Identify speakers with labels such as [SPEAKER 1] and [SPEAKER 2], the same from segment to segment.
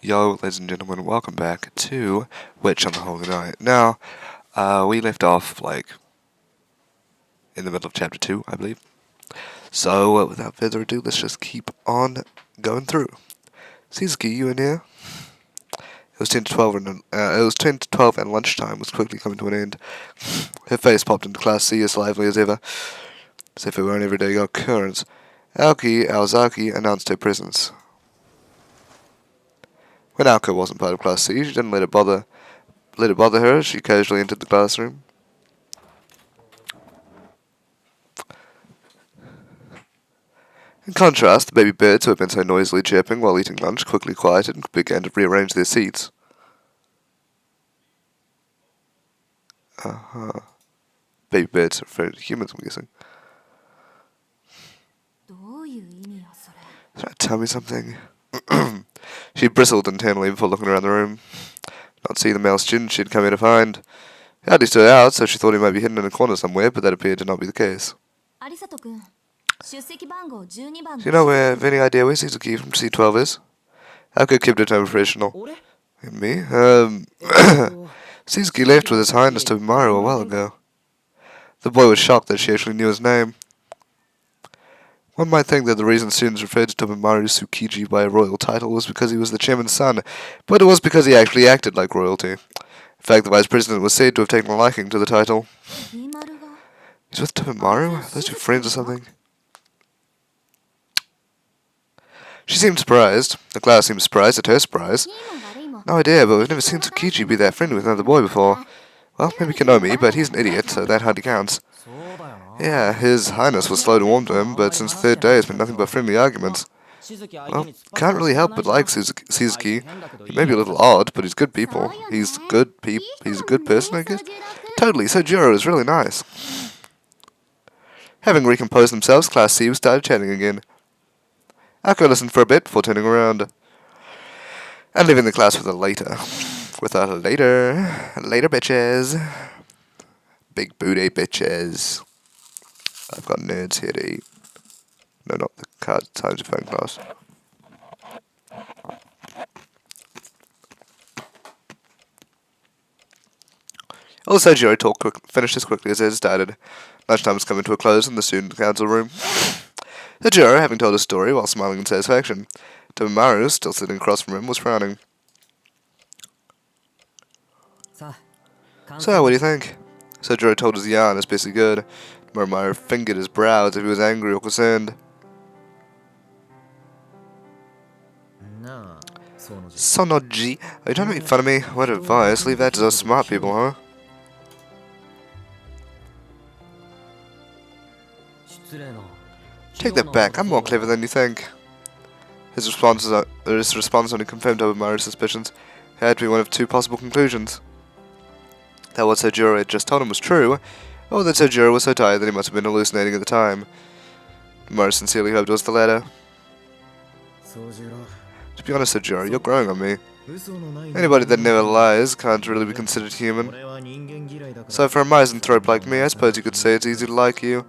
[SPEAKER 1] Yo, ladies and gentlemen, welcome back to Witch on the Holy Night. Now, we left off, in the middle of chapter 2, I believe. So, without further ado, let's just keep on going through. Suzuki, you in here? It was 10 to 12 and lunchtime was quickly coming to an end. Her face popped into Class C as lively as ever, as if it were an everyday occurrence. Aoki Aozaki announced her presence. When Aoko wasn't part of Class C, she didn't let it bother her. She casually entered the classroom. In contrast, the baby birds who had been so noisily chirping while eating lunch quickly quieted and began to rearrange their seats. Baby birds are referring to humans, I'm guessing. Trying to tell me something? She bristled internally before looking around the room. Not seeing the male student she had come here to find. He hardly stood out, so she thought he might be hidden in a corner somewhere, but that appeared to not be the case. Do you know have any idea where Suzuki from C12 is? Aoko kept her tone professional. Me? Suzuki left with His Highness Tobimaru a while ago. The boy was shocked that she actually knew his name. One might think that the reason students referred to Tobimaru Tsukiji by a royal title was because he was the chairman's son, but it was because he actually acted like royalty. In fact, the vice president was said to have taken a liking to the title. He's with Tobimaru? Are those two friends or something? She seemed surprised. The class seemed surprised at her surprise. No idea, but we've never seen Tsukiji be that friendly with another boy before. Well, maybe Konomi, but he's an idiot, so that hardly counts. Yeah, His Highness was slow to warm to him, but since the third day it's been nothing but friendly arguments. Well, can't really help but like Suzuki. He may be a little odd, but he's good people. He's a good person, I guess. Totally, Sojiro is really nice. Having recomposed themselves, Class C started chatting again. Aoko listened for a bit before turning around and leaving the class with a later. Later, bitches. Big booty bitches. I've got nerds here to eat. No, not the card times of phone class. Also, Sojiro talk finished as quickly as it had started. Lunchtime was coming to a close in the student council room. Sojiro, having told his story while smiling in satisfaction. Tobimaru, still sitting across from him, was frowning. So, what do you think? Sojiro told his yarn as best he could. Tobimaru fingered his brow as if he was angry or concerned. Sonoji, are you trying to make fun of me? What advice? Leave that to those smart people, huh? Take that back, I'm more clever than you think. His response only confirmed Tobimaru's suspicions. It had to be one of two possible conclusions. That what Sojiro had just told him was true, or that Sojiro was so tired that he must have been hallucinating at the time. Tobimaru sincerely hoped it was the latter. To be honest, Sojiro, you're growing on me. Anybody that never lies can't really be considered human. So for a misanthrope like me, I suppose you could say it's easy to like you.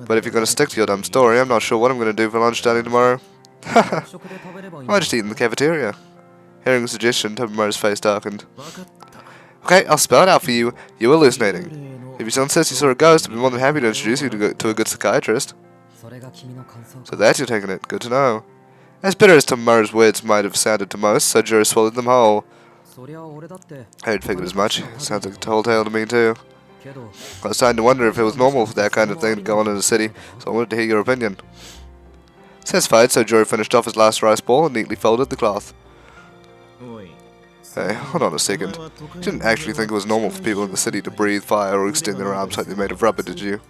[SPEAKER 1] But if you're going to stick to your dumb story, I'm not sure what I'm going to do for lunch starting tomorrow. I might just eat in the cafeteria. Hearing the suggestion, Tobimaru's face darkened. Okay, I'll spell it out for you. You're hallucinating. If you still insist you saw a ghost, I'd be more than happy to introduce you to a good psychiatrist. So that's you're taking it. Good to know. As bitter as Tobimaru's words might have sounded to most, Sojiro swallowed them whole. I had figured as much. Sounds like a tall tale to me too. I was starting to wonder if it was normal for that kind of thing to go on in the city, so I wanted to hear your opinion. Satisfied, Sojiro finished off his last rice ball and neatly folded the cloth. Hey, hold on a second. You didn't actually think it was normal for people in the city to breathe fire or extend their arms like they're made of rubber, did you?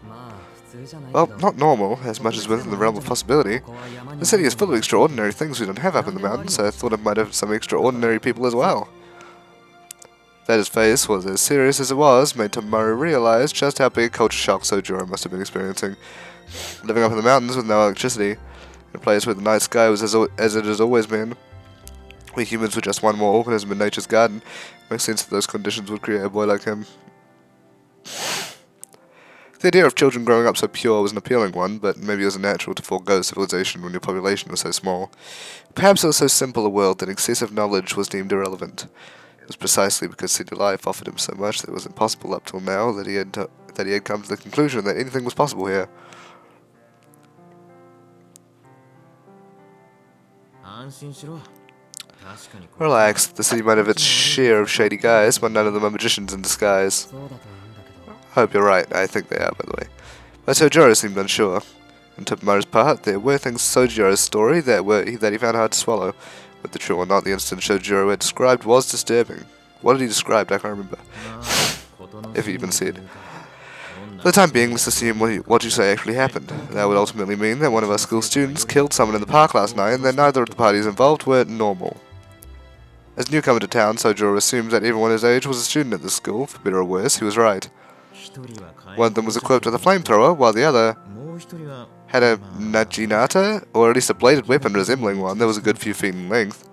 [SPEAKER 1] Well, not normal, as much as within the realm of possibility. The city is full of extraordinary things we don't have up in the mountains, so I thought it might have some extraordinary people as well. That his face was as serious as it was made Tobimaru realize just how big a culture shock Sojiro must have been experiencing. Living up in the mountains with no electricity, in a place where the night sky was as it has always been, we humans were just one more organism in nature's garden. It makes sense that those conditions would create a boy like him. The idea of children growing up so pure was an appealing one, but maybe it was natural to forego civilization when your population was so small. Perhaps it was so simple a world that excessive knowledge was deemed irrelevant. It was precisely because city life offered him so much that it was impossible up till now that he had come to the conclusion that anything was possible here. Relax, the city might have its share of shady guys, but none of them are magicians in disguise. I hope you're right, I think they are, by the way. But Sojiro seemed unsure. On Tobimura's part, there were things in Sojiro's story that he found hard to swallow. Whether true or not, the incident Sojiro had described was disturbing. What had he described? I can't remember. If he even said. For the time being, let's assume what you say actually happened. That would ultimately mean that one of our school students killed someone in the park last night and that neither of the parties involved were normal. As a newcomer to town, Sojiro assumed that everyone his age was a student at this school. For better or worse, he was right. One of them was equipped with a flamethrower, while the other had a naginata, or at least a bladed weapon resembling one that was a good few feet in length.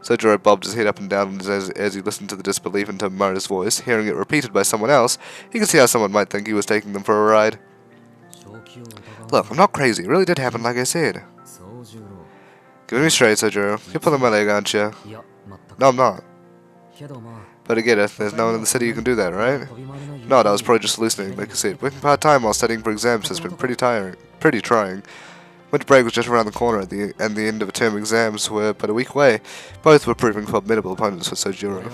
[SPEAKER 1] Sojiro bobbed his head up and down as he listened to the disbelief in Tobimura's voice. Hearing it repeated by someone else, he could see how someone might think he was taking them for a ride. Look, I'm not crazy. It really did happen like I said. Give me straight, Sojiro. You're pulling my leg, aren't you? No, I'm not. But I get it. There's no one in the city who can do that, right? No, I was probably just hallucinating, like I said. Working part-time while studying for exams has been pretty trying. Winter break was just around the corner, and the end of term exams were but a week away. Both were proving formidable opponents for Sojiro.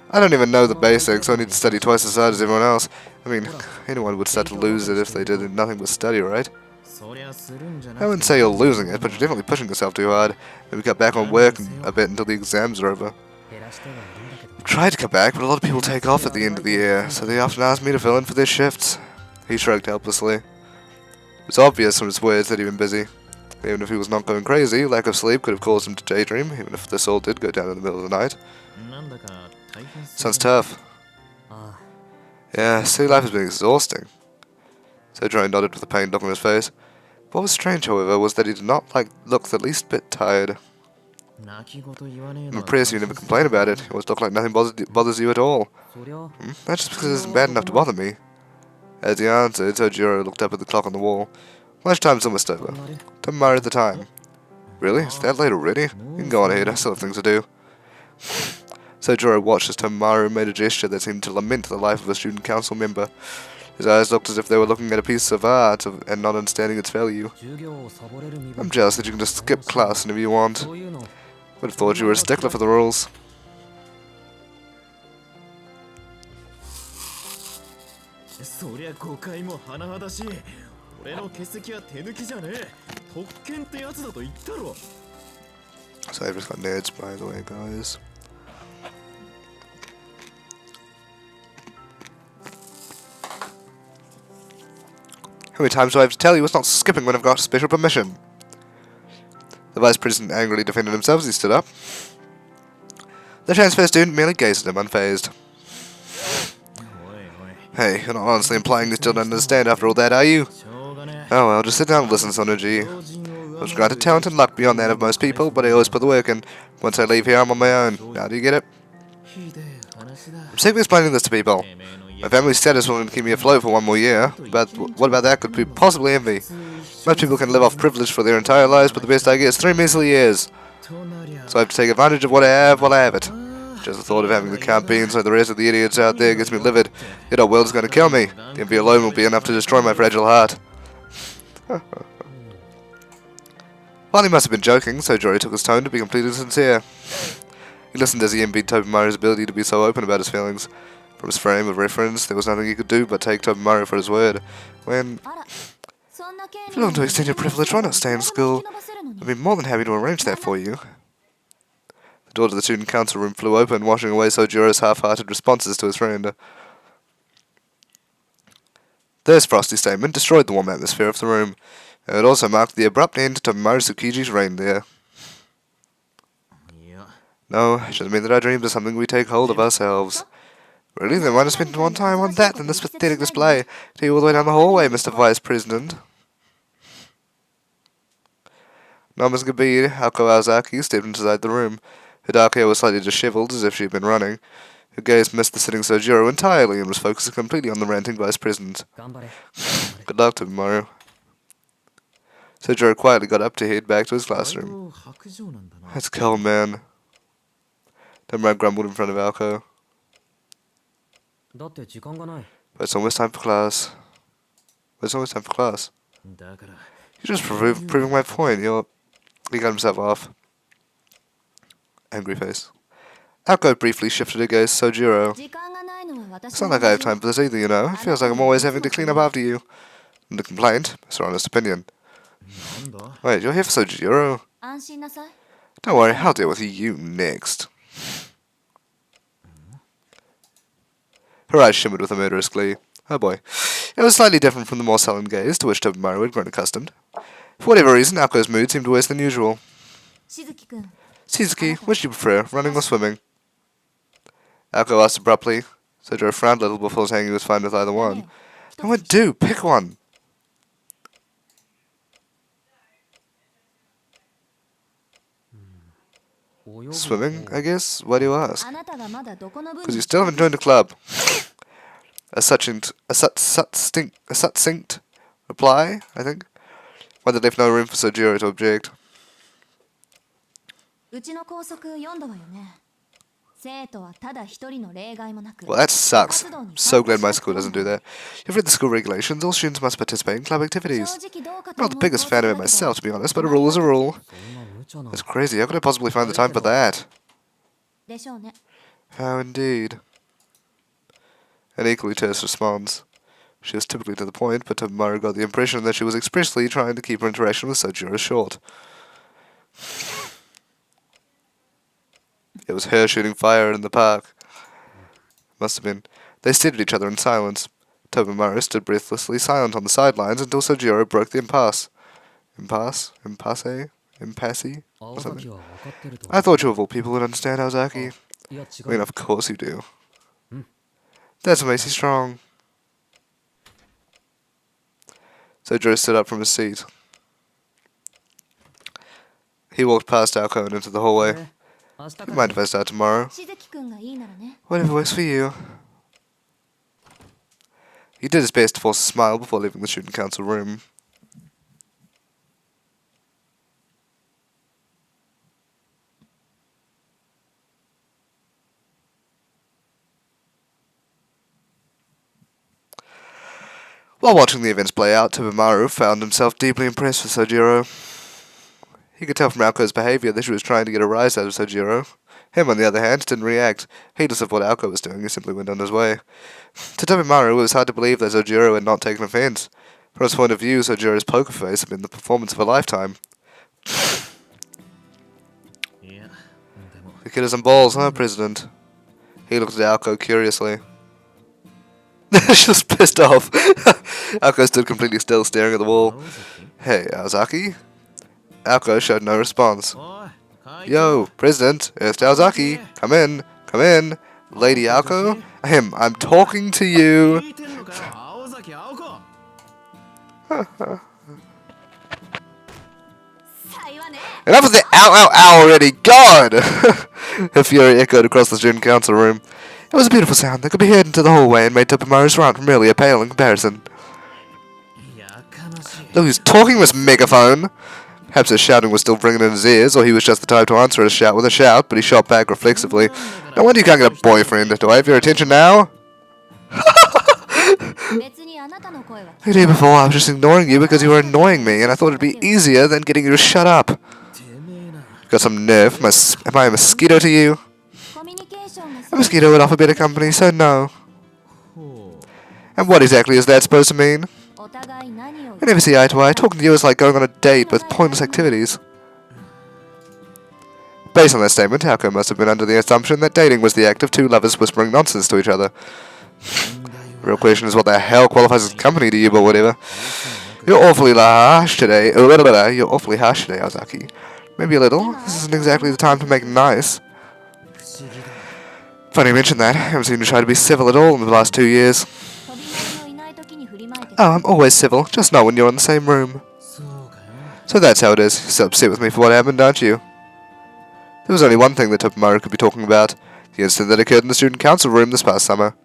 [SPEAKER 1] I don't even know the basics, so I need to study twice as hard as everyone else. I mean, anyone would start to lose it if they did nothing but study, right? I wouldn't say you're losing it, but you're definitely pushing yourself too hard. Maybe cut back on work a bit until the exams are over. I've tried to cut back, but a lot of people take off at the end of the year, so they often ask me to fill in for their shifts. He shrugged helplessly. It was obvious from his words that he'd been busy. Even if he was not going crazy, lack of sleep could have caused him to daydream, even if the soul did go down in the middle of the night. Sounds tough. Yeah, city life has been exhausting. Sojiro nodded with a pained look on his face. What was strange, however, was that he did not look the least bit tired. I'm impressed you never complain about it. You always look like nothing bothers you at all. That's just because it isn't bad enough to bother me. As he answered, Sojiro looked up at the clock on the wall. Lunchtime's almost over. Tomorrow at the time. Really? It's that late already? You can go on ahead, I still have things to do. Sojiro watched as Tomaru made a gesture that seemed to lament the life of a student council member. His eyes looked as if they were looking at a piece of art and not understanding its value. I'm jealous that you can just skip class whenever you want. Would have thought you were a stickler for the rules.
[SPEAKER 2] So I
[SPEAKER 1] just got nerds, by the way, guys. How many times do I have to tell you it's not skipping when I've got special permission? The vice president angrily defended himself as he stood up. The transfer student merely gazed at him, unfazed. Hey, you're not honestly implying you still don't understand after all that, are you? Oh well, just sit down and listen, Sonoji. I was granted talent and luck beyond that of most people, but I always put the work in. Once I leave here, I'm on my own. Now do you get it? I'm sick of explaining this to people. My family's status will keep me afloat for one more year, but what about that could be possibly envy? Most people can live off privilege for their entire lives, but the best I get is 3 measly years. So I have to take advantage of what I have while I have it. Just the thought of having the count beans like the rest of the idiots out there gets me livid. Yet our world is going to kill me. The envy alone will be enough to destroy my fragile heart. While he must have been joking, Sojiro took his tone to be completely sincere. He listened as he envied Tobimura's ability to be so open about his feelings. From his frame of reference, there was nothing he could do but take Tobimura for his word. If you're looking to extend your privilege, why not stay in school? I'd be more than happy to arrange that for you. The door to the student council room flew open, washing away Sojiro's half-hearted responses to his friend. This frosty statement destroyed the warm atmosphere of the room. It also marked the abrupt end to Maru Tsukiji's reign there. No, it doesn't mean that our dreams are something we take hold of ourselves. Really? Then why not spend more time on that than this pathetic display? To you all the way down the hallway, Mr. Vice President. Nama's Gabi, Hako Aozaki, stepped inside the room. Her dark hair was slightly disheveled, as if she had been running. Her gaze missed the sitting Sojiro entirely and was focused completely on the ranting vice president.
[SPEAKER 2] 頑張れ
[SPEAKER 1] Good luck, Tobemaru. Sojiro quietly got up to head back to his classroom.
[SPEAKER 2] 白状なんだな
[SPEAKER 1] That's cold, man. Tobemaru grumbled in front of Alco.
[SPEAKER 2] だって時間がない
[SPEAKER 1] But it's almost time for class. But it's almost time for class.
[SPEAKER 2] だから
[SPEAKER 1] You're just proving my point. He got himself off. Angry face. Alco briefly shifted her gaze to Sojiro.
[SPEAKER 3] 時間がないのは私
[SPEAKER 1] It's not like I have time for this either, you know. It feels like I'm always having to clean up after you. And the complaint, it's her honest opinion.
[SPEAKER 2] なんだ
[SPEAKER 1] Wait, you're here for Sojiro?
[SPEAKER 3] 安心なさい
[SPEAKER 1] Don't worry, I'll deal with you next. Her eyes shimmered with a murderous glee. Oh boy. It was slightly different from the more sullen gaze to which Tobemaru had grown accustomed. For whatever reason, Alco's mood seemed worse than usual.
[SPEAKER 3] しずきくん
[SPEAKER 1] Shizuki, which do you prefer, running or swimming? Alco asked abruptly. Sojiro frowned a little before saying he was fine with either one. Then what do? Pick one! Swimming, I guess? Why do you ask?
[SPEAKER 3] あなたがまだどこの部
[SPEAKER 1] Because you still haven't joined a club. A succinct reply, I think. One that left no room for Sojiro to object.
[SPEAKER 3] うちの校則読んだわよね生徒はただ一人の例外もなく
[SPEAKER 1] Well, that sucks. I'm so glad my school doesn't do that. You've read the school regulations. All students must participate in club
[SPEAKER 3] 正
[SPEAKER 1] activities.
[SPEAKER 3] 直どうか
[SPEAKER 1] I'm
[SPEAKER 3] と
[SPEAKER 1] not the
[SPEAKER 3] 思う
[SPEAKER 1] biggest fan of it
[SPEAKER 3] 校則だけど
[SPEAKER 1] myself, to be honest, but a rule is a rule.
[SPEAKER 2] そんな無茶な
[SPEAKER 1] That's crazy. How could I possibly find the time for that?
[SPEAKER 3] でしょうね
[SPEAKER 1] How indeed. An equally terse response. She was typically to the point, but Tobemaru got the impression that she was expressly trying to keep her interaction with Sojiro short. It was her shooting fire in the park. Must have been. They stared at each other in silence. Tobemaru stood breathlessly silent on the sidelines until Sojiro broke the impasse. Impasse? Impasse? Impasse? Or
[SPEAKER 2] 青
[SPEAKER 1] something.
[SPEAKER 2] 崎は分かってると
[SPEAKER 1] I thought you of all people would understand, Ozaki.
[SPEAKER 2] いや違
[SPEAKER 1] I mean,
[SPEAKER 2] う
[SPEAKER 1] of course you do.
[SPEAKER 2] Hmm.
[SPEAKER 1] That's what makes you strong. Sojiro stood up from his seat. He walked past Alco and into the hallway.
[SPEAKER 2] 明日か
[SPEAKER 1] You
[SPEAKER 2] ら
[SPEAKER 1] mind if I start tomorrow?
[SPEAKER 3] しずきくんがいいならね
[SPEAKER 1] Whatever works for you. He did his best to force a smile before leaving the student council room. While watching the events play out, Tobemaru found himself deeply impressed with Sojiro. He could tell from Alco's behavior that she was trying to get a rise out of Sojiro. Him, on the other hand, didn't react. Heedless of what Alco was doing, he simply went on his way. To Tobemaru, it was hard to believe that Sojiro had not taken offense. From his point of view, Sojiro's poker face had been the performance of a lifetime.
[SPEAKER 2] いやでも
[SPEAKER 1] The kid has some balls, huh, President? He looked at Alco curiously. She was pissed off. Alco stood completely still, staring at the wall.
[SPEAKER 2] 青崎
[SPEAKER 1] Hey, Aozaki? Alco showed no response.
[SPEAKER 2] おい会長
[SPEAKER 1] Yo, President, it's Aozaki. Come in, come in. Lady Alco? I'm talking to you.
[SPEAKER 2] 聞いてんのかよ青崎青子
[SPEAKER 3] さいわね
[SPEAKER 1] Enough of the ow ow ow already, God! Her fury echoed across the student council room. It was a beautiful sound that could be heard into the hallway and made Tobemaru's round merely a pale in comparison.
[SPEAKER 2] やかましい
[SPEAKER 1] Look who's talking with this megaphone! Perhaps his shouting was still ringing in his ears, or he was just the type to answer a shout with a shout, but he shot back reflexively. No wonder you can't get a boyfriend. Do I have your attention now?
[SPEAKER 3] 別にあなたの声は
[SPEAKER 1] The day before, I was just ignoring you because you were annoying me, and I thought it'd be easier than getting you to shut up.
[SPEAKER 2] てめえな
[SPEAKER 1] Got some nerve? Am I a mosquito to you?
[SPEAKER 3] コミュニケーションが
[SPEAKER 1] A mosquito would offer better company, so no.
[SPEAKER 2] ほ
[SPEAKER 1] And what exactly is that supposed to mean?
[SPEAKER 3] お互い何を
[SPEAKER 1] We never see eye to eye. Talking to you is like going on a date with pointless activities. Based on that statement, Alco must have been under the assumption that dating was the act of two lovers whispering nonsense to each other. The real question is what the hell qualifies as company to you, but whatever. You're awfully harsh today. You're awfully harsh today, Ozaki. Maybe a little. This isn't exactly the time to make nice.
[SPEAKER 2] 不思議だ
[SPEAKER 1] Funny you mention that. I haven't seen you try to be civil at all in the last 2 years.
[SPEAKER 3] 飛び乗りのいない時に振りまいて
[SPEAKER 1] Oh, I'm always civil, just not when you're in the same room.
[SPEAKER 2] そうかよ
[SPEAKER 1] So that's how it is. You're so upset with me for what happened, aren't you? There was only one thing that Tobemaru could be talking about. The incident that occurred in the student council room this past summer.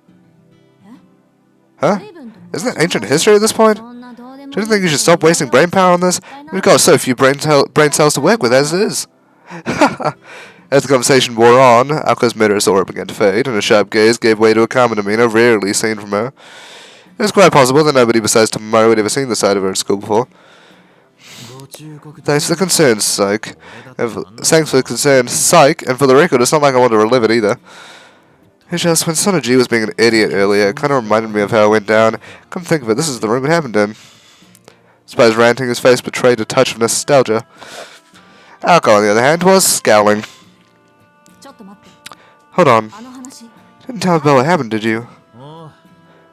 [SPEAKER 1] Huh?
[SPEAKER 3] 随分と
[SPEAKER 1] Isn't that ancient history at this point?
[SPEAKER 3] そんなどうでもいい
[SPEAKER 1] Don't you think you should stop wasting brain power on this? We've got so few brain cells to work with as it is. As the conversation wore on, Ako's murderous aura began to fade, and her sharp gaze gave way to a calmer demeanor rarely seen from her. It was quite possible that nobody besides Tomoe had ever seen the side of her at school before.
[SPEAKER 2] ご忠告
[SPEAKER 1] Thanks for the concern, Psych. Thanks for the concern, Psych, and for the record, it's not like I want to relive it either. It's just when Sonoji was being an idiot earlier, it kind of reminded me of how it went down. Come to think of it, this is the room it happened in. Despite his ranting, his face betrayed a touch of nostalgia. Alco, on the other hand, was scowling.
[SPEAKER 3] ちょっと待って
[SPEAKER 1] Hold on.
[SPEAKER 3] あの話
[SPEAKER 1] Didn't tell me about what happened, did you?
[SPEAKER 2] おう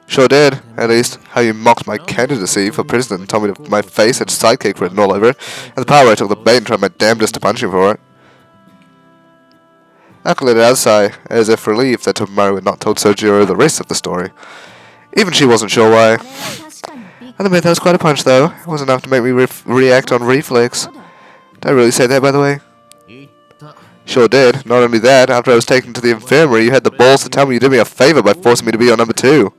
[SPEAKER 1] Sure did. At least, how you mocked my candidacy for president and told me to my face had sidekick written all over it, and the power I took the bait and tried my damnedest to punch you for it. Alco let out a sigh, as if relieved that Tomoe had not told Sojiro the rest of the story. Even she wasn't sure why.
[SPEAKER 3] あれは確かにびっ
[SPEAKER 1] I'll admit that was quite a punch, though. It wasn't enough to make me react on reflex.
[SPEAKER 3] そうだ
[SPEAKER 1] Did I really say that, by the way?
[SPEAKER 2] 言った
[SPEAKER 1] Sure did. Not only that, after I was taken to the infirmary, you had the balls to tell me you did me a favor by forcing me to be your number 2.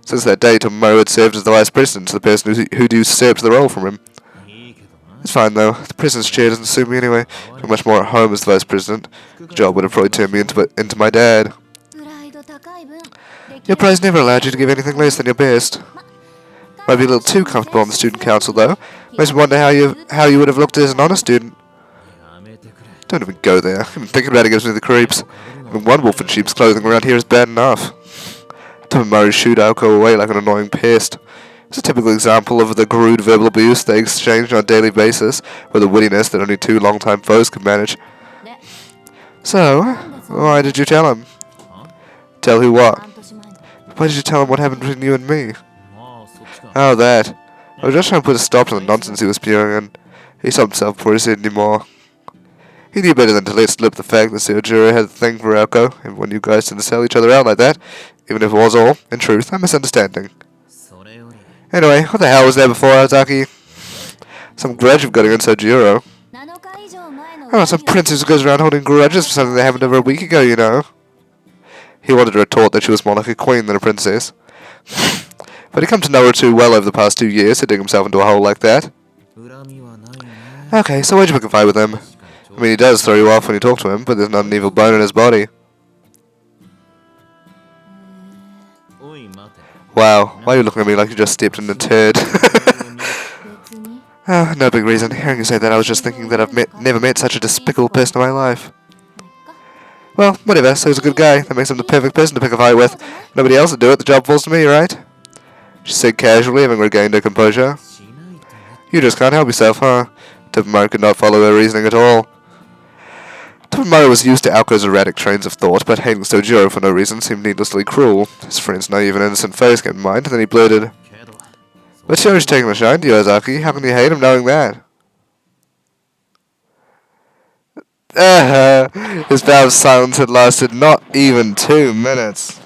[SPEAKER 1] Since that day, Tomoe had served as the vice president to the person who'd usurped the role from him.
[SPEAKER 2] いいけどな
[SPEAKER 1] It's fine, though. The president's chair doesn't suit me anyway. I'm much more at home as the vice president. The job would have probably turned me into my dad.
[SPEAKER 3] プライド高い分でき
[SPEAKER 1] Your prize never allowed you to give anything less than your best. Might be a little too comfortable on the student council, though. Makes me wonder how you would have looked as an honor student.
[SPEAKER 2] やめてくれ
[SPEAKER 1] Don't even go there. Even thinking about it gives me the creeps. Having one wolf in sheep's clothing around here is bad enough. Tomoe shooed Alco away like an annoying pest. It's a typical example of the crude verbal abuse they exchange on a daily basis, with a wittiness that only two long-time foes could manage.
[SPEAKER 3] で
[SPEAKER 1] So, why did you tell him?
[SPEAKER 2] は
[SPEAKER 1] Tell who what?
[SPEAKER 3] 半年前に
[SPEAKER 1] Why did you tell him what happened between you and me?
[SPEAKER 2] ああそっちか
[SPEAKER 1] Oh, that. I was just trying to put a stop to the nonsense he was spewing, and he stopped himself before he said any more. He knew better than to let slip the fact that Sojiro had a thing for Alco, and when you guys didn't sell each other out like that, even if it was all, in truth, a misunderstanding.
[SPEAKER 2] それより
[SPEAKER 1] Anyway, what the hell was there before, Ozaki? Some grudge you've got against Sojiro.
[SPEAKER 3] 7日以上前の
[SPEAKER 1] Oh, some princess who goes around holding grudges for something that happened over a week ago, you know. He wanted to retort that she was more like a queen than a princess. But he'd come to know her too well over the past 2 years to dig himself into a hole like that.
[SPEAKER 2] 恨みはないね
[SPEAKER 1] Okay, so why'd you pick a fight with him?
[SPEAKER 2] 確かにちょ
[SPEAKER 1] I mean, he does throw you off when you talk to him, but there's not an evil bone in his body.
[SPEAKER 2] おい待て
[SPEAKER 1] Wow, why are you looking at me like you just stepped in a turd?
[SPEAKER 3] 別に
[SPEAKER 1] Oh, no big reason. Hearing you say that, I was just thinking that I've never met such a despicable person in my life.
[SPEAKER 3] まあいっか
[SPEAKER 1] Well, whatever, so he's a good guy. That makes him the perfect person to pick a fight with. Nobody else would do it, the job falls to me, right? She said casually, having regained her composure.
[SPEAKER 2] しないとね
[SPEAKER 1] You just can't help yourself, huh? Tomoe could not follow her reasoning at all. Tomoe was used to Alco's erratic trains of thought, but hating Sojiro for no reason seemed needlessly cruel. His friend's naive and innocent face came to mind, and then he blurted,
[SPEAKER 2] けど
[SPEAKER 1] But Shori's taking a shine to you, Ozaki. How can you hate him knowing that? His bout of silence had lasted not even 2 minutes.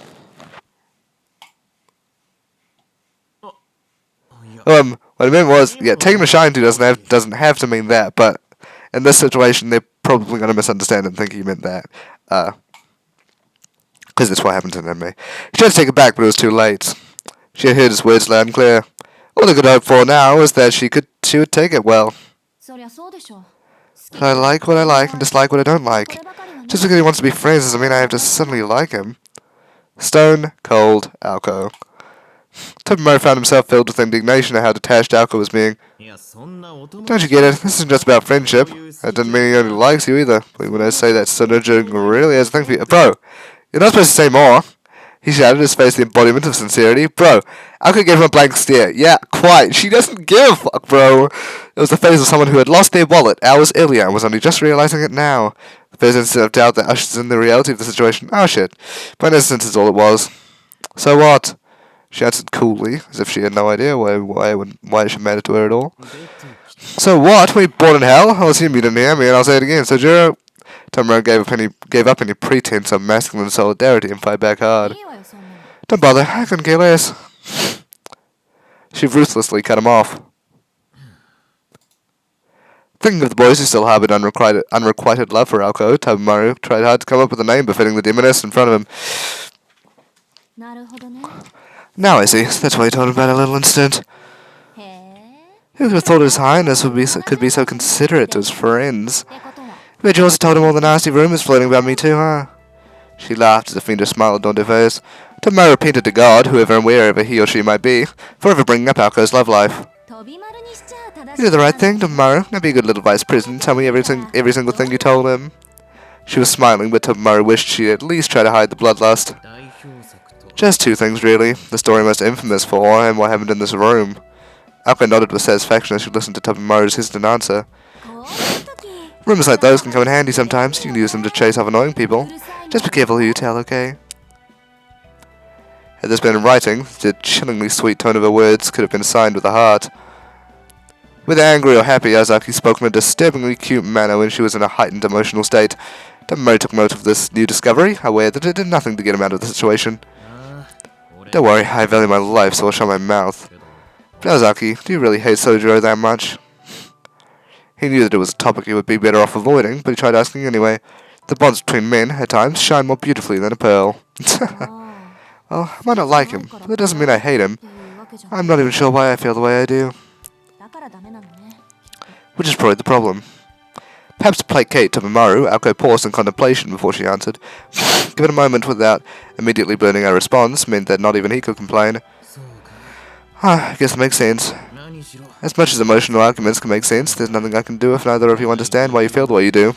[SPEAKER 2] いや
[SPEAKER 1] What I meant was, yeah, taking a shine to doesn't have to mean that, but in this situation, they're probably going to misunderstand and think he meant that. Because that's what happened to Neme. He tried to take it back, but it was too late. She had heard his words loud and clear. All they could hope for now was that she would take it well.
[SPEAKER 3] そりゃそうでしょ
[SPEAKER 1] I like what I like and dislike what I don't
[SPEAKER 3] こ
[SPEAKER 1] like.
[SPEAKER 3] ればかりはね
[SPEAKER 1] Just because he wants to be friends doesn't mean I have to suddenly like him. Stone Cold Alco. Tomoe found himself filled with indignation at how detached Alco was being.
[SPEAKER 2] いやそんなお友
[SPEAKER 1] Don't you get it? This isn't just about friendship. That doesn't mean he only likes you either. But when I say that Sonojo really has a thing for you. Bro, you're not supposed to say more. He shouted, his face the embodiment of sincerity. Bro, Alco gave him a blank stare. Yeah, quite. She doesn't give a fuck, bro. It was the face of someone who had lost their wallet hours earlier and was only just realizing it now. The first instant of doubt that ushers in the reality of the situation. Oh shit. By an instant is all it was. So what? She answered coolly, as if she had no idea why it should matter to her at all.
[SPEAKER 2] 出てき
[SPEAKER 1] So what? Were you born in hell? I'll assume you didn't hear me, and I'll say it again. Sojiro. Tomoe gave up any pretense of masculine solidarity and fight back hard.
[SPEAKER 3] いいわよそんなの
[SPEAKER 1] Don't bother, I couldn't care less. She ruthlessly cut him off. Thinking of the boys who still harbored unrequited love for Alko, Tobimaru tried hard to come up with a name befitting the demoness in front of him.
[SPEAKER 3] なるほどね。
[SPEAKER 1] Now I see. That's why he told him about our little incident.
[SPEAKER 3] へえ。
[SPEAKER 1] Who could have thought His Highness could be so considerate to his friends?
[SPEAKER 3] ってことは、
[SPEAKER 1] But you also told him all the nasty rumors floating about me too, huh? She laughed as a fiendish smile adorned her face. Tobimaru repented to God, whoever and wherever he or she might be, for ever bringing up Alko's love life.
[SPEAKER 3] 飛び丸にしちゃ正しい。
[SPEAKER 1] You did the right thing, Tobimaru. Now be a good little vice president. Tell me every single thing you told him. She was smiling, but Tobimaru wished she'd at least try to hide the bloodlust.
[SPEAKER 2] 代表作と
[SPEAKER 1] Just two things, really. The story most infamous for, and what happened in this room. Alko nodded with satisfaction as she listened to Tobimaru's hesitant answer.
[SPEAKER 3] こういう時、
[SPEAKER 1] Rumors like those can come in handy sometimes. You can use them to chase off annoying people. Just be careful who you tell, okay? Had this been in writing, the chillingly sweet tone of her words could have been signed with a heart. Whether angry or happy, Azaki spoke in a disturbingly cute manner when she was in a heightened emotional state. Tobimaru took note of this new discovery, aware that it did nothing to get him out of the situation.
[SPEAKER 2] ああ、俺
[SPEAKER 1] Don't worry, I value my life, so I'll shut my mouth.
[SPEAKER 2] けど
[SPEAKER 1] But Azaki, do you really hate Sojiro that much? He knew that it was a topic he would be better off avoiding, but he tried asking anyway. The bonds between men, at times, shine more beautifully than a pearl.
[SPEAKER 3] あ
[SPEAKER 1] Well, I might not like him, but that doesn't mean I hate him.
[SPEAKER 3] ーっていうわけじゃ
[SPEAKER 1] I'm not even sure why I feel the way I do.
[SPEAKER 3] だからダメなのね。
[SPEAKER 1] Which is probably the problem. Perhaps to placate Tobimaru, Alko paused in contemplation before she answered. Given a moment without immediately burning a response meant that not even he could complain.
[SPEAKER 2] そうか。
[SPEAKER 1] I guess it makes sense.
[SPEAKER 2] 何しろ
[SPEAKER 1] As much as emotional arguments can make sense, there's nothing I can do if neither of you understand why you feel the way you do.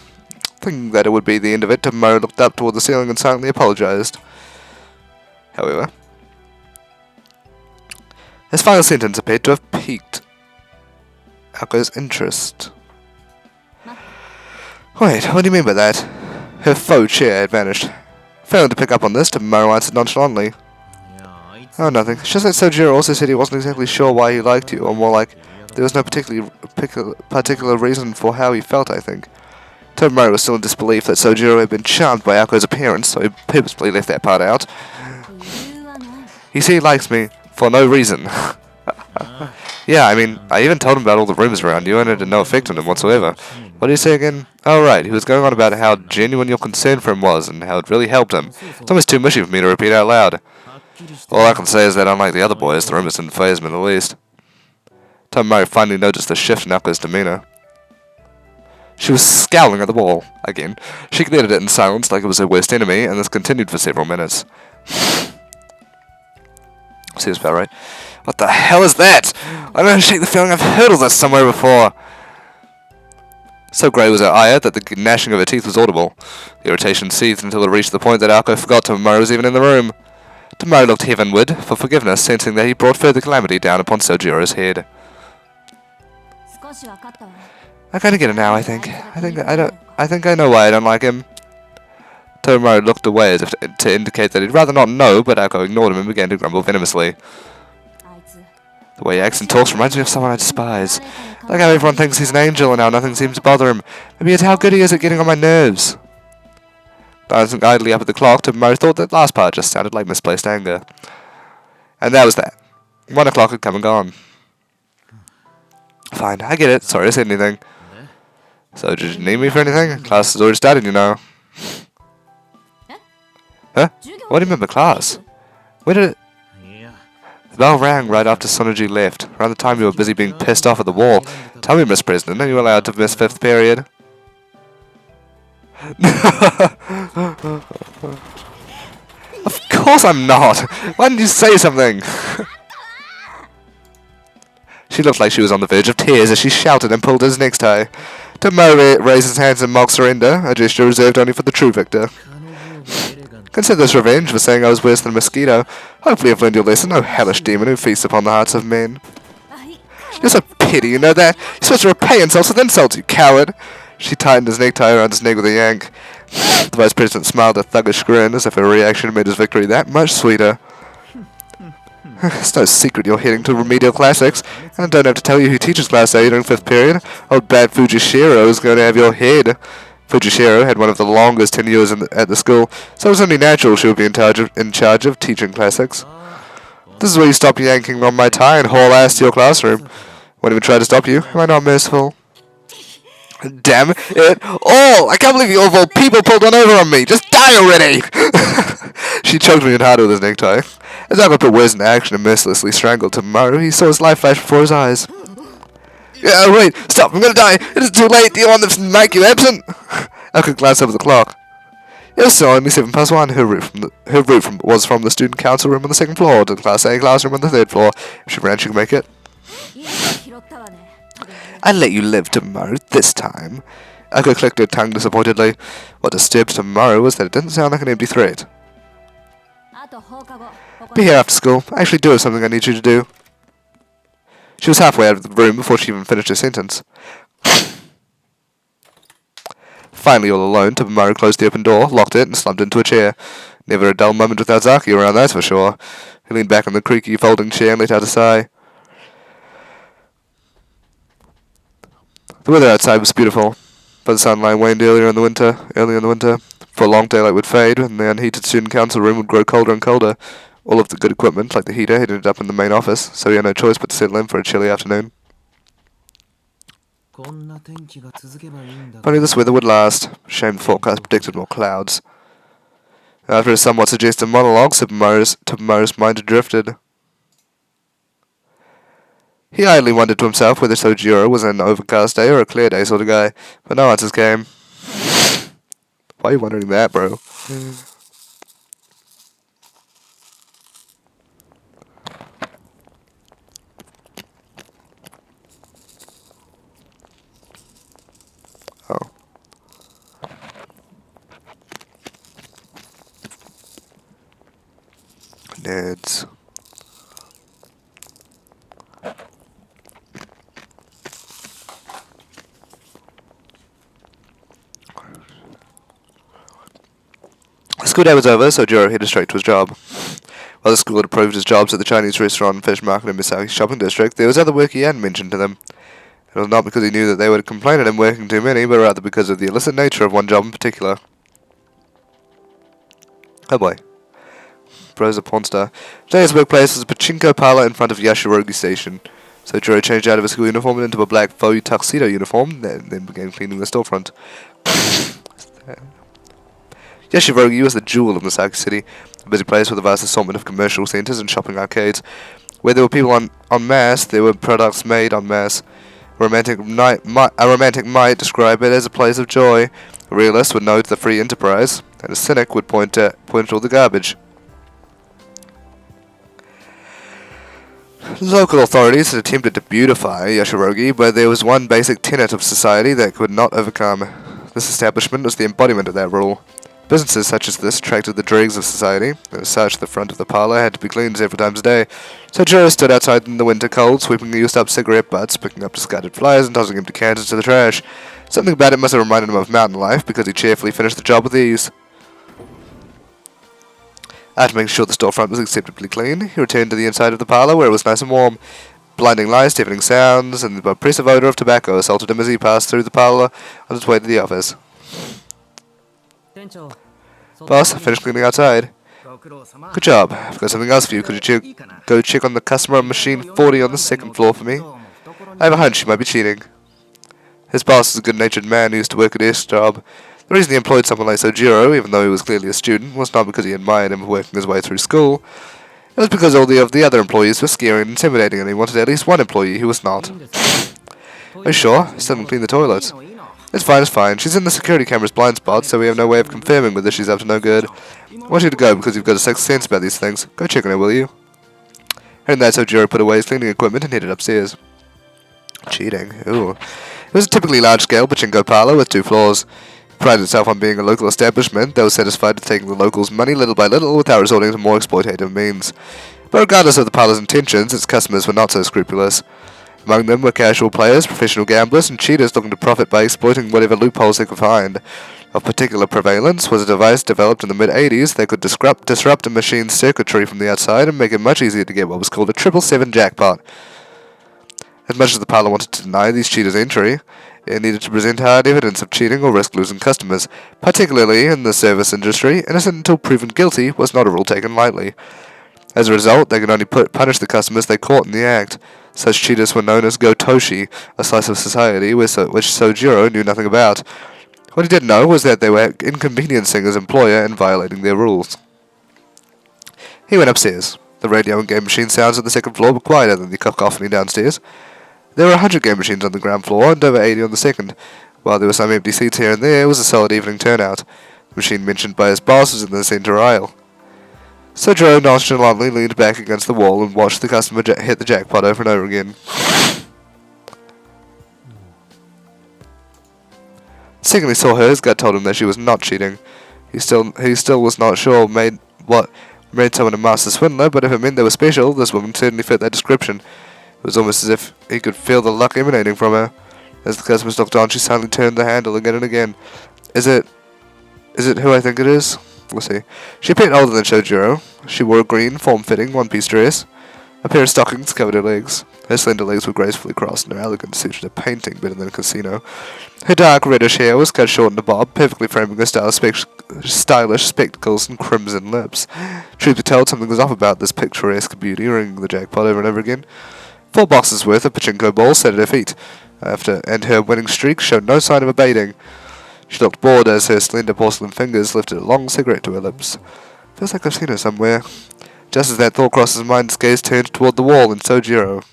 [SPEAKER 1] Thinking that it would be the end of it, Tobimaru looked up toward the ceiling and silently apologized. However, his final sentence appeared to have piqued Alko's interest. Wait, what do you mean by that? Her faux chair had vanished. Failing to pick up on this, Tobimaru answered nonchalantly.
[SPEAKER 2] いやあいつ
[SPEAKER 1] Oh, nothing. It's just that Sojiro also said he wasn't exactly sure why he liked you, or more like, there was no particular reason for how he felt, I think. Tobimaru was still in disbelief that Sojiro had been charmed by Alko's appearance, so he purposefully left that part out.
[SPEAKER 3] 理由はない。
[SPEAKER 1] He said he likes me for no reason. Yeah, I mean, I even told him about all the rumors around you, and it had no effect on him whatsoever. What did he say again? Oh, right, he was going on about how genuine your concern for him was, and how it really helped him. It's almost too mushy for me to repeat out loud.
[SPEAKER 2] はっきりして
[SPEAKER 1] All I can say is that unlike the other boys, the rumors didn't faze him in the least. Tobimaru finally noticed a shift in Alko's demeanor. She was scowling at the wall, again. She glared at it in silence like it was her worst enemy, and this continued for several minutes. Seems about right. What the hell is that? I don't shake the feeling I've heard all this somewhere before. So grey was her ire that the gnashing of her teeth was audible. The irritation seethed until it reached the point that Alko forgot Tobimaru was even in the room. Tobimaru looked heavenward for forgiveness, sensing that he brought further calamity down upon Sojiro's head.
[SPEAKER 3] 少しわかったわ。
[SPEAKER 1] I kinda get it now, I think. I think I know why I don't like him. Tobimaru looked away as if to indicate that he'd rather not know, but Alko ignored him and began to grumble venomously.
[SPEAKER 3] あいつ。
[SPEAKER 1] The way he acts and talks reminds me of someone I despise. Like how everyone thinks he's an angel and how nothing seems to bother him. Maybe it's how good he is at getting on my nerves. Glancing idly up at the clock, Tobimaru thought that last part just sounded like misplaced anger. And that was that. 1 o'clock had come and gone. Fine, I get it. Sorry to say anything. So, did you need me for anything? Class has already started, you know. Huh? What do you remember class? Where did it...
[SPEAKER 2] いや
[SPEAKER 1] The bell rang right after Sonoji left, around the time you were busy being pissed off at the wall. Tell me, Miss President, are you allowed to miss 5th period? Of course I'm not! Why didn't you say something? She looked like she was on the verge of tears as she shouted and pulled his necktie. Tobimaru raised his hands in mock surrender, a gesture reserved only for the true victor.
[SPEAKER 2] 彼女もエレガント
[SPEAKER 1] Consider this revenge for saying I was worse than a mosquito. Hopefully I've learned your lesson, O hellish demon who feasts upon the hearts of men.
[SPEAKER 3] あい。
[SPEAKER 1] You're so petty, you know that? You're supposed to repay insults with insults, you coward! She tightened his necktie around his neck with a yank. The Vice President smiled a thuggish grin, as if her reaction made his victory that much sweeter. It's no secret you're heading to Remedial Classics, and I don't have to tell you who teaches Class A during 5th period. Old bad Fujishiro is going to have your head. Fujishiro had one of the longest tenures at the school, so it was only natural she would be in charge of teaching classics. This is where you stop yanking on my tie and haul ass to your classroom. Won't even try to stop you. Am I not merciful? Damn it all! I can't believe you of all people pulled one over on me! Just die already! She choked me in harder with his necktie. As Aqua put words into action and mercilessly strangled Tomorrow, he saw his life flash before his eyes. Yeah, wait! Stop! I'm gonna die! It is too late! Do you want to make you absent? Aqua glanced over the clock. Yes, sir, only 1:07. Her route was from the student council room on the second floor to the Class A classroom on the third floor. If she ran, she could make it.
[SPEAKER 3] いいの拾ったわね。
[SPEAKER 1] I'll let you live tomorrow, this time. Aqua clicked her tongue disappointedly. What disturbed Tomorrow was that it didn't sound like an empty threat.
[SPEAKER 3] あと放課後、ここ
[SPEAKER 1] Be here after school. I actually do have something I need you to do. She was halfway out of the room before she even finished her sentence. Finally all alone, Tomorrow closed the open door, locked it, and slumped into a chair. Never a dull moment without Zaki around, that's for sure. He leaned back on the creaky folding chair and let out a sigh. The weather outside was beautiful, but the sunlight waned early in the winter. For a long daylight would fade, and the unheated student council room would grow colder and colder. All of the good equipment, like the heater, had ended up in the main office, so he had no choice but to settle in for a chilly afternoon.
[SPEAKER 2] こんな天気が続けばいいんだ
[SPEAKER 1] If only this weather would last. Shame the forecast predicted more clouds. After a somewhat suggestive monologue, Tomorrow's mind had drifted. He idly wondered to himself whether Sojiro was an overcast day or a clear day sort of guy, but no answers came. Why are you wondering that, bro? Oh. Nerds. The school day was over, so Jiro headed straight to his job. While the school had approved his jobs at the Chinese restaurant and fish market in Misaki's shopping district, there was other work he hadn't mentioned to them. It was not because he knew that they would complain at him working too many, but rather because of the illicit nature of one job in particular. Oh boy. Bro's a porn star. Today's workplace was a pachinko parlor in front of Yashirogi Station. So Jiro changed out of his school uniform and into a black faux tuxedo uniform, then began cleaning the storefront. Yashirogi was the jewel of Misaki City, a busy place with a vast assortment of commercial centres and shopping arcades. Where there were people en masse, there were products made en masse. A romantic might describe it as a place of joy. A realist would note the free enterprise, and a cynic would point at all the garbage. Local authorities had attempted to beautify Yashirogi, but there was one basic tenet of society that could not overcome. This establishment was the embodiment of that rule. Businesses such as this attracted the dregs of society, and as such the front of the parlour had to be cleaned several times a day. So Jiro stood outside in the winter cold, sweeping the used-up cigarette butts, picking up discarded flyers, and tossing empty cans into the trash. Something about it must have reminded him of mountain life, because he cheerfully finished the job with ease. After making sure the storefront was acceptably clean, he returned to the inside of the parlour, where it was nice and warm. Blinding lights, deafening sounds, and the oppressive odour of tobacco assaulted him as he passed through the parlour on his way to the office. Boss, I finished cleaning outside. Good job. I've got something else for you. Could you go check on the customer on machine 40 on the second floor for me? I have a hunch you might be cheating. His boss is a good-natured man who used to work a desk job. The reason he employed someone like Sojiro, even though he was clearly a student, was not because he admired him for working his way through school. It was because all the other employees were scary and intimidating, and he wanted at least one employee who was not. Are you sure? I still haven't cleaned the toilets. It's fine, it's fine. She's in the security camera's blind spot, so we have no way of confirming whether she's up to no good. I want you to go because you've got a sixth sense about these things. Go check on her, will you? And that's how Jiro put away his cleaning equipment and headed upstairs. Cheating. Ooh. It was a typically large-scale pachinko parlor with 2 floors. It prided itself on being a local establishment that was satisfied with taking the locals' money little by little without resorting to more exploitative means. But regardless of the parlor's intentions, its customers were not so scrupulous. Among them were casual players, professional gamblers, and cheaters looking to profit by exploiting whatever loopholes they could find. Of particular prevalence was a device developed in the mid-80s that could disrupt a machine's circuitry from the outside and make it much easier to get what was called a 777 jackpot. As much as the parlor wanted to deny these cheaters entry, it needed to present hard evidence of cheating or risk losing customers. Particularly in the service industry, innocent until proven guilty was not a rule taken lightly. As a result, they could only punish the customers they caught in the act. Such cheetahs were known as Gotoshi, a slice of society which Sojiro knew nothing about. What he did know was that they were inconveniencing his employer and violating their rules. He went upstairs. The radio and game machine sounds on the second floor were quieter than the cacophony downstairs. There were 100 game machines on the ground floor and over 80 on the second. While there were some empty seats here and there, it was a solid evening turnout. The machine mentioned by his boss was in the center aisle. Sojiro nonchalantly leaned back against the wall and watched the customer hit the jackpot over and over again. The second he saw her, his gut told him that she was not cheating. He still was not sure what made someone a master swindler, but if it meant they were special, this woman certainly fit that description. It was almost as if he could feel the luck emanating from her. As the customers looked on, she silently turned the handle again and again. Is it who I think it is? We'll see. She appeared older than Sojiro. She wore a green, form-fitting, one-piece dress. A pair of stockings covered her legs. Her slender legs were gracefully crossed, and her elegance suited a painting better than a casino. Her dark reddish hair was cut short in a bob, perfectly framing her stylish spectacles and crimson lips. Truth be told, something was off about this picturesque beauty, ringing the jackpot over and over again. 4 boxes worth of pachinko balls sat at her feet, and her winning streak showed no sign of abating. She looked bored as her slender porcelain fingers lifted a long cigarette to her lips. Feels like I've seen her somewhere. Just as that thought crossed his mind, his gaze turned toward the wall and Sojiro.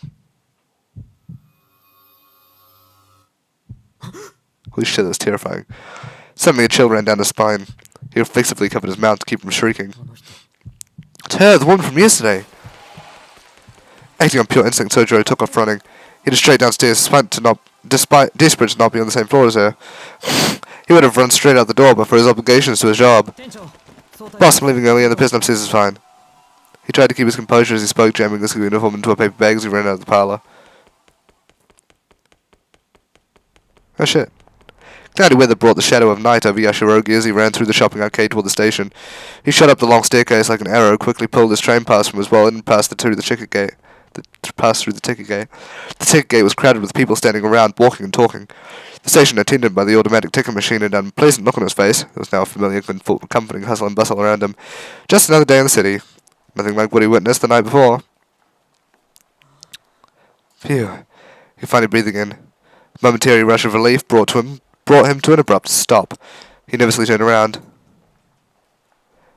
[SPEAKER 1] Holy shit, that was terrifying. Suddenly a chill ran down his spine. He reflexively covered his mouth to keep from shrieking. It's her, the woman from yesterday! Acting on pure instinct, Sojiro took off running. He headed straight downstairs, desperate to not be on the same floor as her. He would have run straight out the door, but for his obligations to his job. Boss, I'm leaving early and the person upstairs is fine. He tried to keep his composure as he spoke, jamming his uniform into a paper bag as he ran out of the parlour. Oh shit. Cloudy weather brought the shadow of night over Yashirogi as he ran through the shopping arcade toward the station. He shot up the long staircase like an arrow, quickly pulled his train pass from his wallet and passed through the ticket gate. The ticket gate was crowded with people standing around, walking and talking. The station attendant by the automatic ticket machine had an unpleasant look on his face. There was now a familiar, comforting hustle and bustle around him. Just another day in the city. Nothing like what he witnessed the night before. Phew. He finally breathed again. A momentary rush of relief brought him to an abrupt stop. He nervously turned around.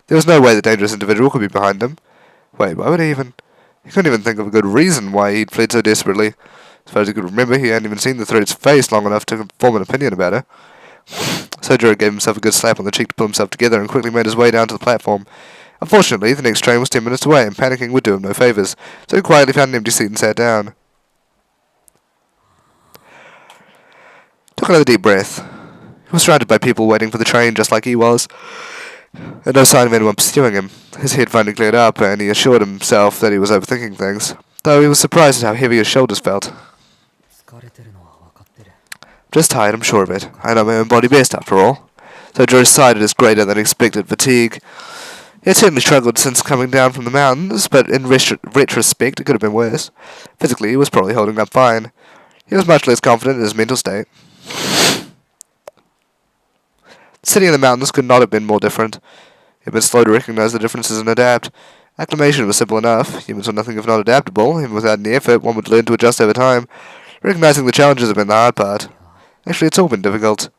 [SPEAKER 1] There was no way the dangerous individual could be behind him. Wait, why would he even... He couldn't even think of a good reason why he'd fled so desperately. As far as he could remember, he hadn't even seen the threat's face long enough to form an opinion about her. Sojiro gave himself a good slap on the cheek to pull himself together and quickly made his way down to the platform. Unfortunately, the next train was 10 minutes away, and panicking would do him no favours, so he quietly found an empty seat and sat down. Took another deep breath. He was surrounded by people waiting for the train just like he was, and no sign of anyone pursuing him. His head finally cleared up, and he assured himself that he was overthinking things, though he was surprised at how heavy his shoulders felt. Just tired, I'm sure of it. I know my own body best, after all. Sojiro sighed at his greater than expected fatigue. He had certainly struggled since coming down from the mountains, but in retrospect it could have been worse. Physically, he was probably holding up fine. He was much less confident in his mental state. The city in the mountains could not have been more different. He had been slow to recognize the differences and adapt. Acclimation was simple enough. Humans were nothing if not adaptable. Even without any effort, one would learn to adjust over time. Recognizing the challenges had been the hard part. Actually, it's all been difficult.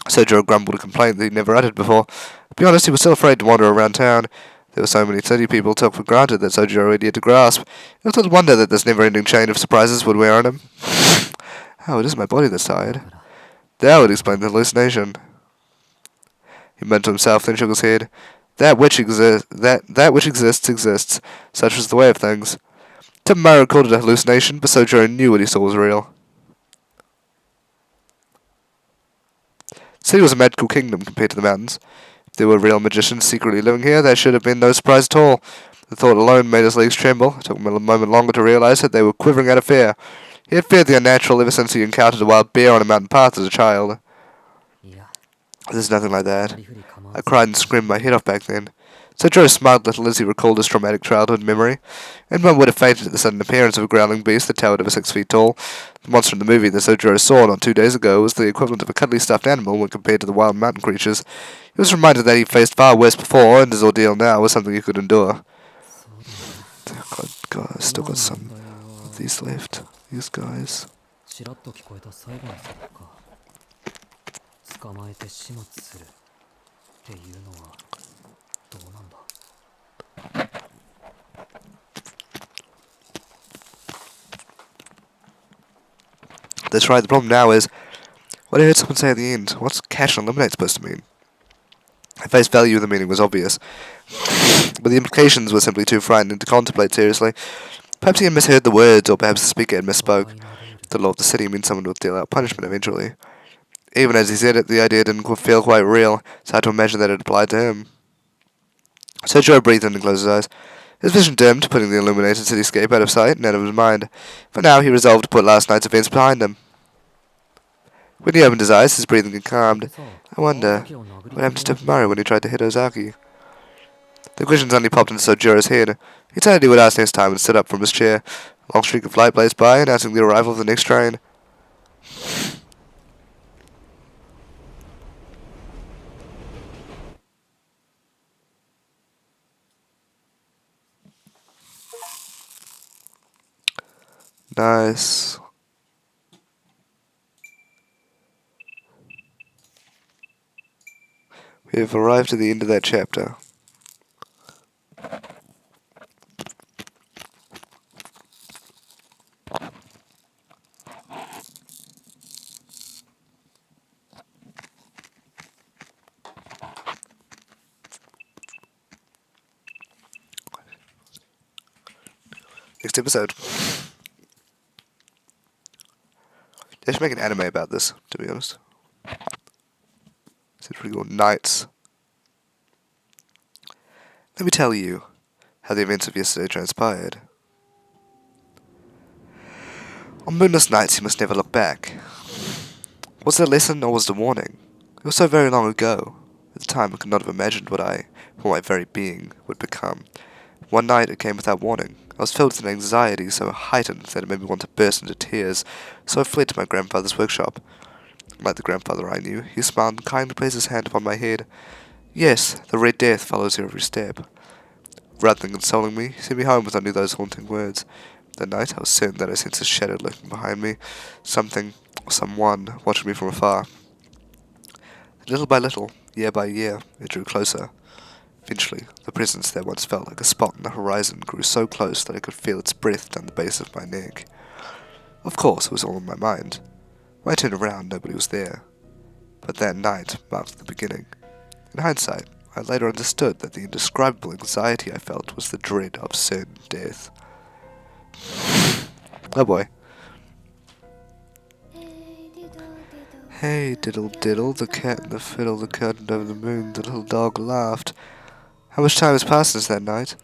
[SPEAKER 1] Sojiro grumbled a complaint that he never uttered before. To be honest, he was still afraid to wander around town. There were so many city people took for granted that Sojiro had yet to grasp. It was little wonder that this never-ending chain of surprises would wear on him. Oh, it is my body that's tired. That would explain the hallucination. He muttered to himself, then shook his head. That which exists, exists. Such was the way of things. Tim Murray called it a hallucination, but Sojiro knew what he saw was real. The city was a magical kingdom compared to the mountains. If there were real magicians secretly living here, there should have been no surprise at all. The thought alone made his legs tremble. It took him a moment longer to realize that they were quivering out of fear. He had feared the unnatural ever since he encountered a wild bear on a mountain path as a child. There's nothing like that. I cried and screamed my head off back then. Sojiro smiled a little as he recalled his traumatic childhood memory, and one would have fainted at the sudden appearance of a growling beast that towered over 6 feet tall. The monster in the movie that Sojiro saw not 2 days ago was the equivalent of a cuddly stuffed animal when compared to the wild mountain creatures. He was reminded that he faced far worse before, and his ordeal now was something he could endure. God, I still got some these left? These guys.
[SPEAKER 2] ちらっと聞こえた最後のセリフか。捕まえて始末するっていうのはどうなんだ。
[SPEAKER 1] That's right, the problem now is, what I heard someone say at the end, what's cash and lemonade supposed to mean? At face value, the meaning was obvious, but the implications were simply too frightening to contemplate seriously. Perhaps he had misheard the words, or perhaps the speaker had misspoke. The law of the city means someone will deal out punishment eventually. Even as he said it, the idea didn't feel quite real. It's hard to imagine that it applied to him. So Joe breathed in and closed his eyes. His vision dimmed, putting the illuminated cityscape out of sight and out of his mind. For now, he resolved to put last night's events behind him. When he opened his eyes, his breathing had calmed. I wonder, what happened to Tepamaru when he tried to hit Ozaki? The question suddenly popped into Sojiro's head. He decided he would ask next time and stood up from his chair. A long streak of light blazed by, announcing the arrival of the next train. Nice. We have arrived at the end of that chapter. Next episode. They should make an anime about this, to be honest. It's pretty cool. Knights. Let me tell you how the events of yesterday transpired. On moonless nights you must never look back. Was it a lesson or was it a warning? It was so very long ago. At the time I could not have imagined what my very being, would become. One night it came without warning. I was filled with an anxiety so heightened that it made me want to burst into tears, so I fled to my grandfather's workshop. Like the grandfather I knew, he smiled and kindly placed his hand upon my head. Yes, the Red Death follows your every step. Rather than consoling me, he sent me home with only those haunting words. That night I was certain that I sensed a shadow lurking behind me. Something, or someone, watching me from afar. Little by little, year by year, it drew closer. Eventually, the presence that once felt like a spot on the horizon grew so close that I could feel its breath down the base of my neck. Of course, it was all in my mind. When I turned around, nobody was there. But that night marked the beginning. In hindsight, I later understood that the indescribable anxiety I felt was the dread of certain death. Oh boy. Hey, diddle diddle, the cat and the fiddle, the curtain over the moon, the little dog laughed. How much time has passed since that night?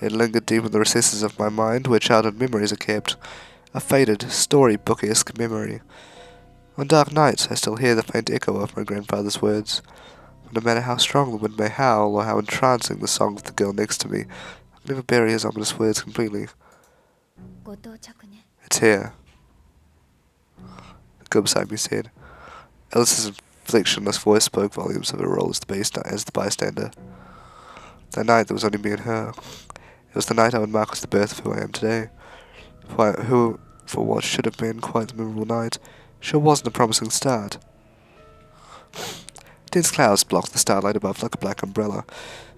[SPEAKER 1] It lingered deep in the recesses of my mind, where childhood memories are kept. A faded, storybook-esque memory. On dark nights, I still hear the faint echo of my grandfather's words. But no matter how strong the wind may howl, or how entrancing the song of the girl next to me, I can never bury his ominous words completely. It's here. The girl beside me said. Alice's inflectionless voice spoke volumes of her role as the bystander. That night there was only me and her. It was the night I would mark as the birth of who I am today. For what should have been quite the memorable night, sure wasn't a promising start. Dense clouds blocked the starlight above like a black umbrella.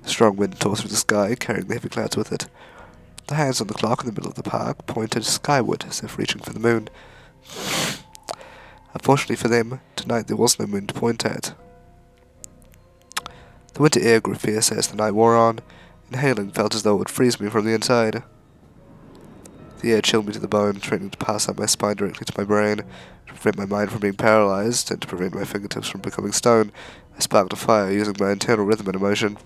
[SPEAKER 1] A strong wind tore through the sky, carrying the heavy clouds with it. The hands on the clock in the middle of the park pointed skyward, as if reaching for the moon. Unfortunately for them, tonight there was no moon to point at. The winter air grew fiercer as the night wore on. Inhaling felt as though it would freeze me from the inside. The air chilled me to the bone, threatening to pass up my spine directly to my brain. To prevent my mind from being paralyzed, and to prevent my fingertips from becoming stone, I sparked a fire using my internal rhythm and emotion.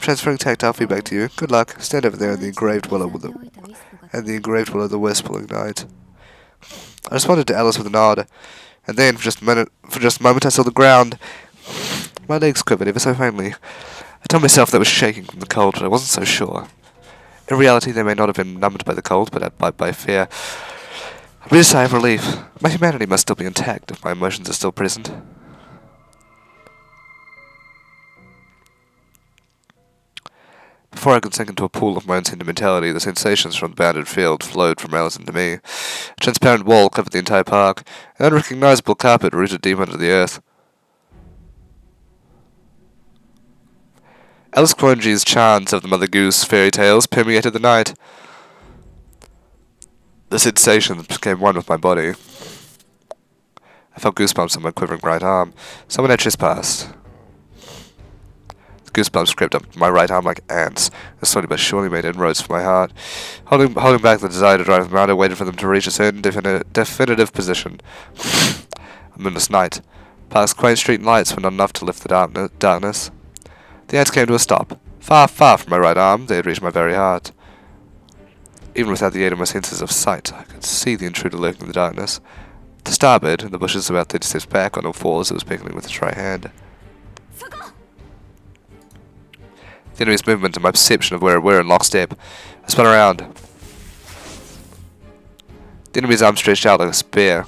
[SPEAKER 1] Transferring tactile feedback to you. Good luck. Stand over there in the engraved willow the wisp pulling night. I responded to Alice with a nod, and then for just a moment I saw the ground. My legs quivered ever so faintly. I told myself that I was shaking from the cold, but I wasn't so sure. In reality, they may not have been numbed by the cold, but by fear. I breathed a sigh of relief. My humanity must still be intact if my emotions are still present. Before I could sink into a pool of my own sentimentality, the sensations from the bounded field flowed from Allison to me. A transparent wall covered the entire park, an unrecognizable carpet rooted deep under the earth. Alice Cronge's chants of the Mother Goose fairy tales permeated the night. The sensations became one with my body. I felt goosebumps on my quivering right arm. Someone had trespassed. The goosebumps crept up my right arm like ants, and slowly but surely made inroads for my heart. Holding back the desire to drive them out, I waited for them to reach a certain definitive position. A moonless night. Past quaint street lights were not enough to lift the darkness. The ants came to a stop. Far, far from my right arm, they had reached my very heart. Even without the aid of my senses of sight, I could see the intruder lurking in the darkness. To starboard, in the bushes about 30 steps back, on all fours, it was beckoning with its right hand. The enemy's movement and my perception of where it were in lockstep. I spun around. The enemy's arm stretched out like a spear.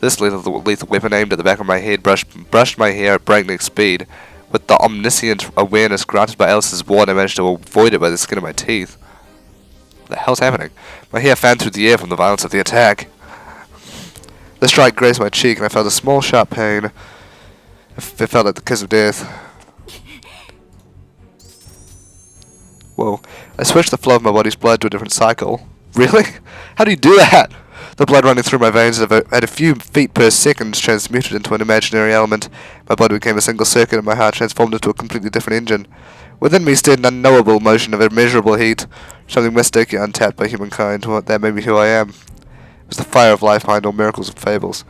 [SPEAKER 1] This lethal weapon aimed at the back of my head brushed my hair at breakneck speed. With the omniscient awareness granted by Alice's ward, I managed to avoid it by the skin of my teeth. What the hell's happening? My hair fanned through the air from the violence of the attack. The strike grazed my cheek, and I felt a small, sharp pain. It felt like the kiss of death. Whoa. I switched the flow of my body's blood to a different cycle. Really? How do you do that? The blood running through my veins at a few feet per second transmuted into an imaginary element. My body became a single circuit, and my heart transformed into a completely different engine. Within me stirred an unknowable motion of immeasurable heat, something mystic yet untapped by humankind. That made me who I am. It was the fire of life behind all miracles and fables.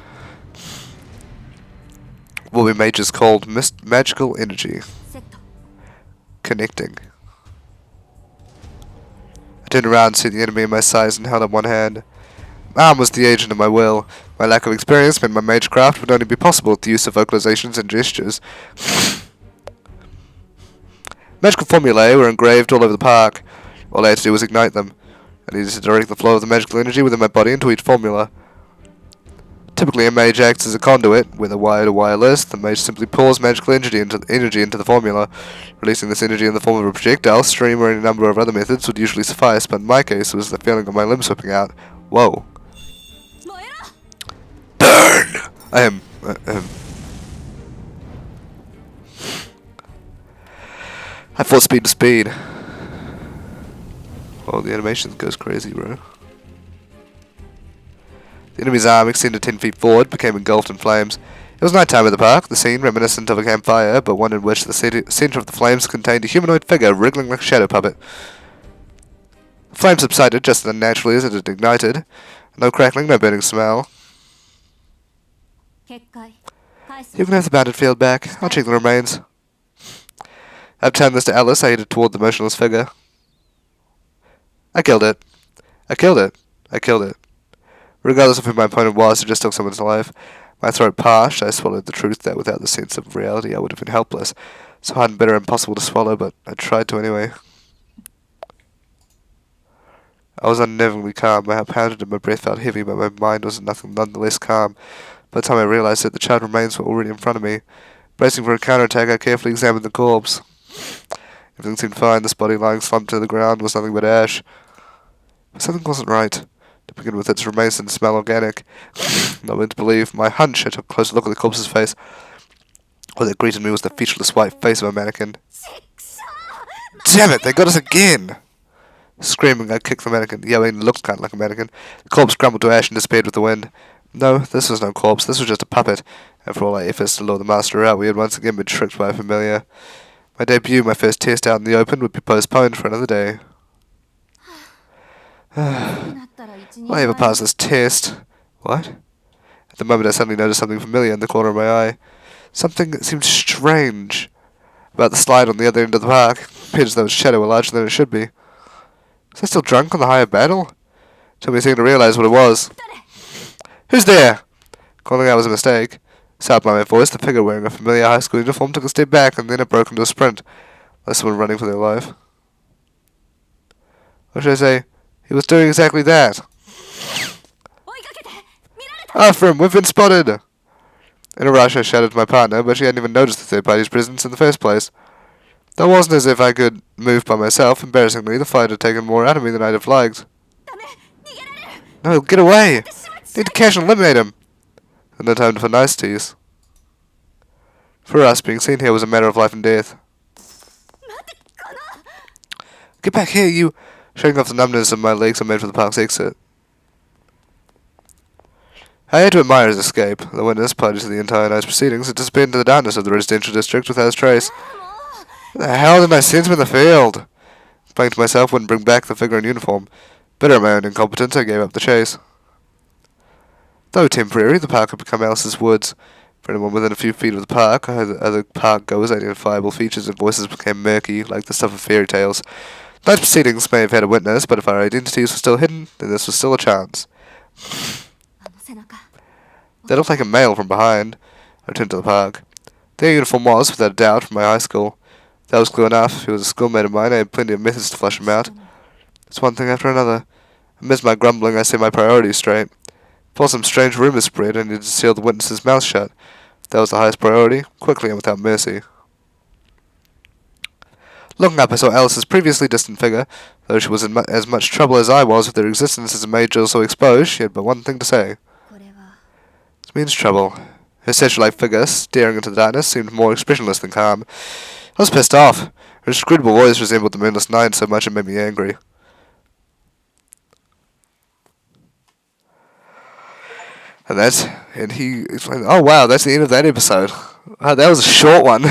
[SPEAKER 1] What we mages called magical energy. Connecting. I turned around to see the enemy in my size and held up one hand. My arm was the agent of my will. My lack of experience meant my magecraft would only be possible with the use of vocalizations and gestures. Magical formulae were engraved all over the park. All I had to do was ignite them. I needed to direct the flow of the magical energy within my body into each formula. Typically, a mage acts as a conduit, whether wired or wireless. The mage simply pours magical energy into the formula. Releasing this energy in the form of a projectile, stream, or any number of other methods would usually suffice, but in my case, it was the feeling of my limbs whipping out. Whoa. Burn! I fought speed to speed. Oh, the animation goes crazy, bro. The enemy's arm extended 10 feet forward, became engulfed in flames. It was night time at the park, the scene reminiscent of a campfire, but one in which the center of the flames contained a humanoid figure wriggling like a shadow puppet. The flame subsided just as unnaturally as it had ignited. No crackling, no burning smell. You can have the bounded field back. I'll check the remains. I've turned this to Alice. I headed toward the motionless figure. I killed it. I killed it. I killed it. Regardless of who my opponent was, it just took someone's life. My throat parched. I swallowed the truth that without the sense of reality I would have been helpless. So hard and bitter, impossible to swallow, but I tried to anyway. I was unnervingly calm. My heart pounded and my breath felt heavy, but my mind was nonetheless calm. By the time I realized that the charred remains were already in front of me. Bracing for a counterattack, I carefully examined the corpse. Everything seemed fine. This body lying slumped to the ground was nothing but ash. But something wasn't right. To begin with, its remains didn't smell organic. Not meant to believe. My hunch. I took a closer look at the corpse's face. What that greeted me was the featureless white face of a mannequin. Damn it! They got us again! Screaming, I kicked the mannequin. Yelling, it looked kind of like a mannequin. The corpse crumbled to ash and disappeared with the wind. No, this was no corpse. This was just a puppet. And for all our efforts to lure the master out, we had once again been tricked by a familiar. My debut, my first test out in the open, would be postponed for another day. Will I ever pass this test? What? At the moment I suddenly noticed something familiar in the corner of my eye. Something that seemed strange about the slide on the other end of the park. It appeared as though its shadow were larger than it should be. Was I still drunk on the high of battle? It took me a second to realize what it was. Who's there? Calling out was a mistake. Startled by my voice, the figure wearing a familiar high school uniform took a step back, and then it broke into a sprint, like someone running for their life. What should I say? He was doing exactly that. Afram, we've been spotted! In a rush, I shouted to my partner, but she hadn't even noticed the third party's presence in the first place. That wasn't as if I could move by myself. Embarrassingly, the fight had taken more out of me than I'd have liked. No, get away! Need to catch and eliminate him! And no time for niceties. For us, being seen here was a matter of life and death. Get back here, you! Shaking off the numbness of my legs, I made for the park's exit. I had to admire his escape. The witness, party to the entire night's proceedings, had disappeared into the darkness of the residential district without a trace. What the hell did I sense him in the field? Explaining to myself wouldn't bring back the figure in uniform. Bitter at my own incompetence, I gave up the chase. Though temporary, the park had become Alice's woods. For anyone within a few feet of the park, other park goers' identifiable features and voices became murky, like the stuff of fairy tales. Night's proceedings may have had a witness, but if our identities were still hidden, then this was still a chance. They looked like a male from behind. I returned to the park. Their uniform was, without a doubt, from my high school. That was clue enough. He was a schoolmate of mine. I had plenty of methods to flush him out. It's one thing after another. Amidst my grumbling, I set my priorities straight. Before some strange rumors spread, I needed to seal the witness's mouth shut. That was the highest priority, quickly and without mercy. Looking up, I saw Alice's previously distant figure. Though she was in as much trouble as I was with her existence as a major so exposed, she had but one thing to say. This means trouble. Her statue-like figure, staring into the darkness, seemed more expressionless than calm. I was pissed off. Her inscrutable voice resembled the moonless night so much it made me angry. And he explained, oh wow, that's the end of that episode. Wow, that was a short one.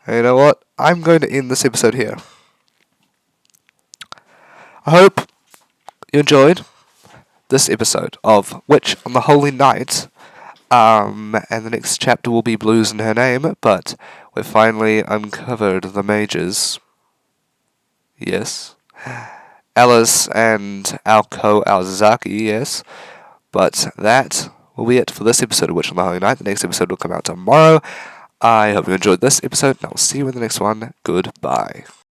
[SPEAKER 1] And you know what? I'm going to end this episode here. I hope you enjoyed this episode of Witch on the Holy Night. And the next chapter will be Blues in Her Name, but we've finally uncovered the mages. Yes. Alice and Aoko Aozaki, yes. But that will be it for this episode of Witch on the Holy Night. The next episode will come out tomorrow. I hope you enjoyed this episode, and I will see you in the next one. Goodbye.